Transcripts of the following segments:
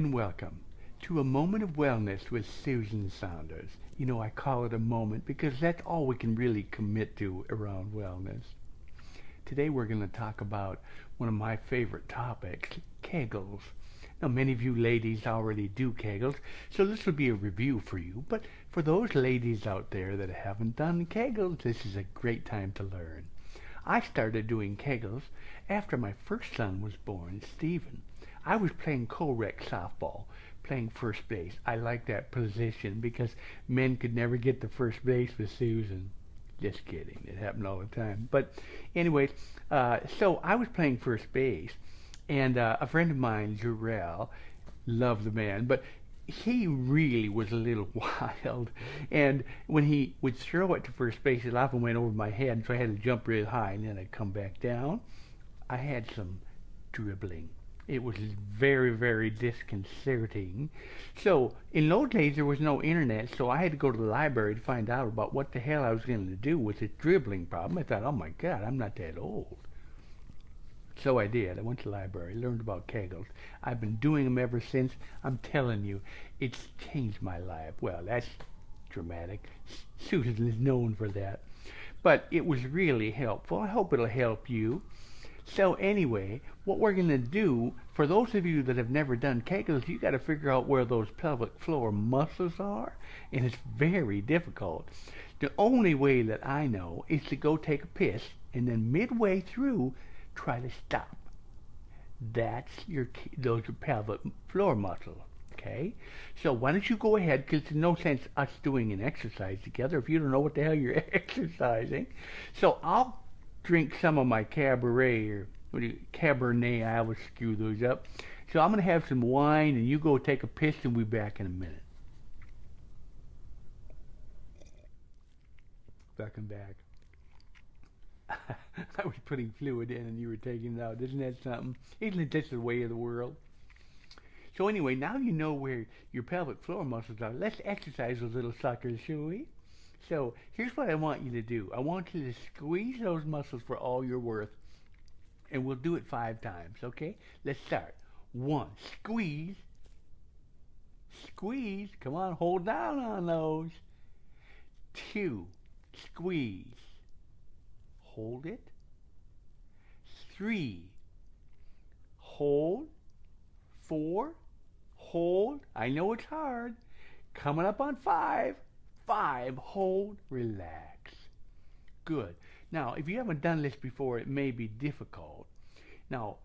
and welcome to a moment of wellness with Susan Saunders. You know, I call it a moment because that's all we can really commit to around wellness. Today we're going to talk about one of my favorite topics, kegels. Now, many of you ladies already do kegels, so this will be a review for you. But for those ladies out there that haven't done kegels, this is a great time to learn. I started doing kegels after my first son was born, Stephen. I was playing co-rec softball, playing first base. I like that position because men could never get to first base with Susan. Just kidding. It happened all the time. But anyways, so I was playing first base, and a friend of mine, Jarrell, loved the man, but he really was a little wild. And when he would throw it to first base, it often went over my head, so I had to jump real high, and then I'd come back down. I had some dribbling. It was very, very disconcerting. So in those days there was no internet, so I had to go to the library to find out about what the hell I was going to do with this dribbling problem. I thought, oh my God, I'm not that old. So I did. I went to the library, learned about kegels. I've been doing them ever since. I'm telling you, it's changed my life. Well, that's dramatic. Susan is known for that. But it was really helpful. I hope it'll help you. So anyway, what we're going to do, for those of you that have never done kegels, you got to figure out where those pelvic floor muscles are, and it's very difficult. The only way that I know is to go take a piss, and then midway through, try to stop. That's those are pelvic floor muscles. Okay? So why don't you go ahead, because there's no sense us doing an exercise together if you don't know what the hell you're exercising. So I'll drink some of my Cabernet, I always screw those up. So I'm going to have some wine, and you go take a piss, and we'll be back in a minute. Welcome back. I was putting fluid in, and you were taking it out. Isn't that something? Isn't it just the way of the world? So anyway, now you know where your pelvic floor muscles are. Let's exercise those little suckers, shall we? So here's what I want you to do. I want you to squeeze those muscles for all you're worth, and we'll do it 5 times, okay? Let's start. 1, squeeze, squeeze. Come on, hold down on those. 2, squeeze, hold it. 3, hold. 4, hold. I know it's hard. Coming up on 5. 5, hold, relax. Good. Now, if you haven't done this before, it may be difficult. Now,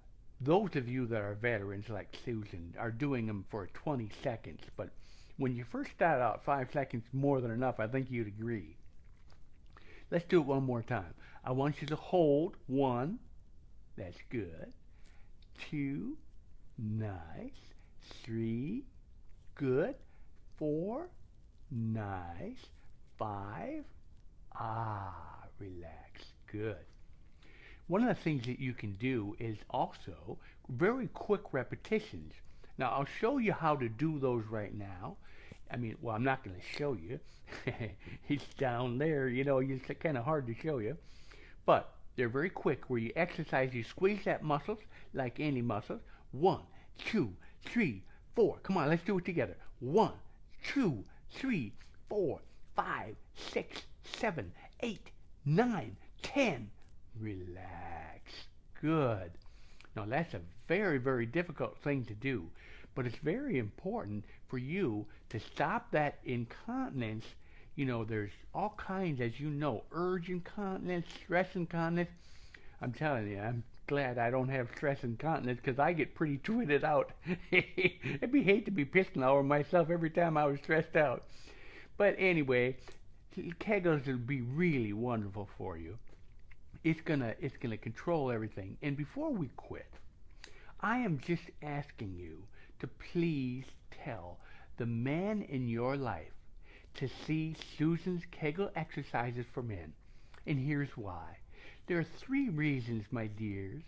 those of you that are veterans like Susan are doing them for 20 seconds, but when you first start out, 5 seconds more than enough. I think you'd agree. Let's do it one more time. I want you to hold. 1, that's good. 2, nice. 3, good. 4, nice. 5, relax. Good. One of the things that you can do is also very quick repetitions. Now, I'll show you how to do those right now. I mean, well, I'm not going to show you. It's down there, you know, it's kind of hard to show you. But they're very quick where you exercise, you squeeze that muscles like any muscles. 1, 2, 3, 4. Come on, let's do it together. 1, 2, 3, 4, 5, 6, 7, 8, 9, 10. Relax. Good. Now that's a very, very difficult thing to do, but it's very important for you to stop that incontinence. You know, there's all kinds, as you know, urge incontinence, stress incontinence. I'm telling you, I'm glad I don't have stress incontinence because I get pretty twitted out. It'd be hate to be pissing all over myself every time I was stressed out. But anyway, kegels will be really wonderful for you. It's gonna control everything. And before we quit, I am just asking you to please tell the man in your life to see Susan's Kegel exercises for men. And here's why. There are 3 reasons, my dears.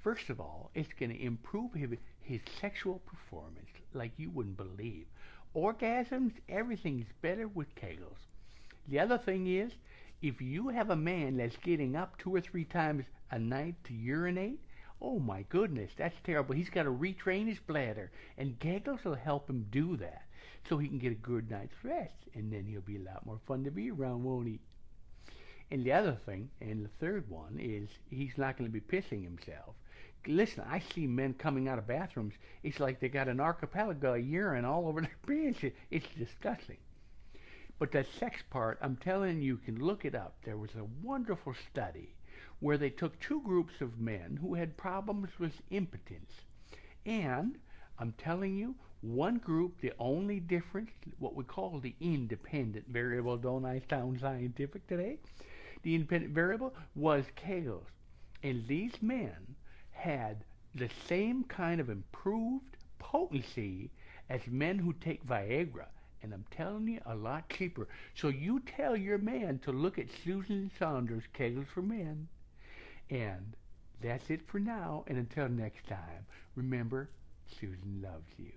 First of all, it's going to improve his sexual performance like you wouldn't believe. Orgasms, everything's better with kegels. The other thing is, if you have a man that's getting up 2 or 3 times a night to urinate, Oh my goodness, that's terrible. He's got to retrain his bladder, and Kegels will help him do that so he can get a good night's rest, and then he'll be a lot more fun to be around, won't he? And the other thing, and the third one, is he's not going to be pissing himself. Listen, I see men coming out of bathrooms. It's like they got an archipelago of urine all over their pants. It's disgusting. But that sex part, I'm telling you, you can look it up. There was a wonderful study where they took two groups of men who had problems with impotence. And I'm telling you, one group, the only difference, what we call the independent variable, don't I sound scientific today? The independent variable was Kegels. And these men had the same kind of improved potency as men who take Viagra. And I'm telling you, a lot cheaper. So you tell your man to look at Susan Saunders' Kegels for Men. And that's it for now. And until next time, remember, Susan loves you.